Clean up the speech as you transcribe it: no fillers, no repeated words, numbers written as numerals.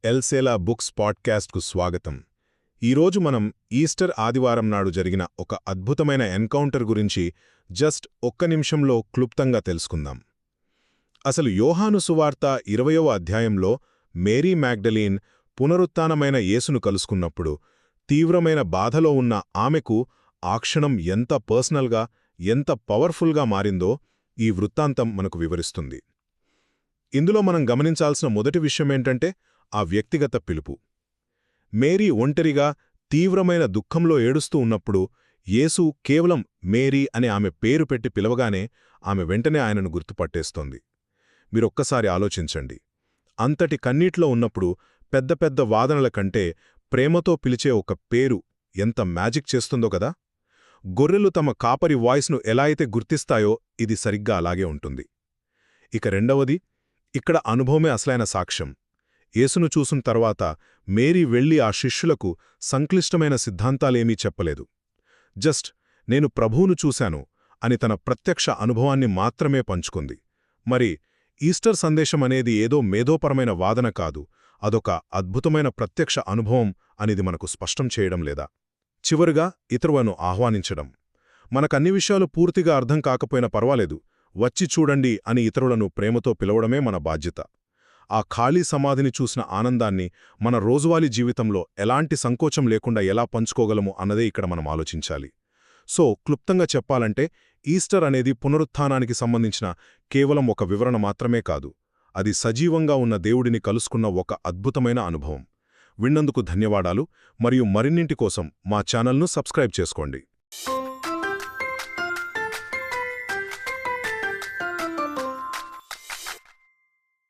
ఎల్సేలా books పాడ్కాస్ట్కు స్వాగతం. ఈరోజు మనం ఈస్టర్ ఆదివారం నాడు జరిగిన ఒక అద్భుతమైన ఎన్కౌంటర్ గురించి ఒక్క నిమిషంలో క్లుప్తంగా తెలుసుకుందాం. అసలు యోహాను సువార్త 20వ అధ్యాయంలో మేరీ మ్యాగ్డలీన్ పునరుత్థానమైన యేసును కలుసుకున్నప్పుడు తీవ్రమైన బాధలో ఉన్న ఆమెకు ఆ క్షణం ఎంత పర్సనల్గా, ఎంత పవర్ఫుల్గా మారిందో ఈ వృత్తాంతం మనకు వివరిస్తుంది. ఇందులో మనం గమనించాల్సిన మొదటి విషయమేంటంటే ఆ వ్యక్తిగత పిలుపు. మేరీ ఒంటరిగా తీవ్రమైన దుఃఖంలో ఏడుస్తూ ఉన్నప్పుడు యేసు కేవలం మేరీ అని ఆమె పేరు పెట్టి పిలవగానే ఆమె వెంటనే ఆయనను గుర్తుపట్టేస్తోంది. మీరొక్కసారి ఆలోచించండి. అంతటి కన్నీట్లో ఉన్నప్పుడు పెద్ద పెద్ద వాదనల కంటే ప్రేమతో పిలిచే ఒక పేరు ఎంత మ్యాజిక్ చేస్తుందో కదా. గొర్రెలు తమ కాపరి వాయిస్ను ఎలా అయితే గుర్తిస్తాయో ఇది సరిగ్గా అలాగే ఉంటుంది. ఇక రెండవది, ఇక్కడ అనుభవమే అసలైన సాక్ష్యం. యేసును చూసిన తర్వాత మేరీ వెళ్లి ఆ శిష్యులకు సంక్లిష్టమైన సిద్ధాంతాలేమీ చెప్పలేదు. నేను ప్రభువును చూశాను అని తన ప్రత్యక్ష అనుభవాన్ని మాత్రమే పంచుకుంది. మరి ఈస్టర్ సందేశం అనేది ఏదో మేధోపరమైన వాదన కాదు, అదొక అద్భుతమైన ప్రత్యక్ష అనుభవం అనేది మనకు స్పష్టం చేయడం లేదా? చివరిగా, ఇతరులను ఆహ్వానించడం. మనకన్ని విషయాలు పూర్తిగా అర్థం కాకపోయినా పర్వాలేదు, వచ్చి చూడండి అని ఇతరులను ప్రేమతో పిలవడమే మన బాధ్యత. ఆ ఖాళీ సమాధిని చూసిన ఆనందాన్ని మన రోజువారీ జీవితంలో ఎలాంటి సంకోచం లేకుండా ఎలా పంచుకోగలము అన్నదే ఇక్కడ మనం ఆలోచించాలి. క్లుప్తంగా చెప్పాలంటే ఈస్టర్ అనేది పునరుత్థానానికి సంబంధించిన కేవలం ఒక వివరణ మాత్రమే కాదు, అది సజీవంగా ఉన్న దేవుడిని కలుసుకున్న ఒక అద్భుతమైన అనుభవం. విన్నందుకు ధన్యవాదాలు. మరియు మరిన్నింటి కోసం మా ఛానల్ను సబ్స్క్రైబ్ చేసుకోండి.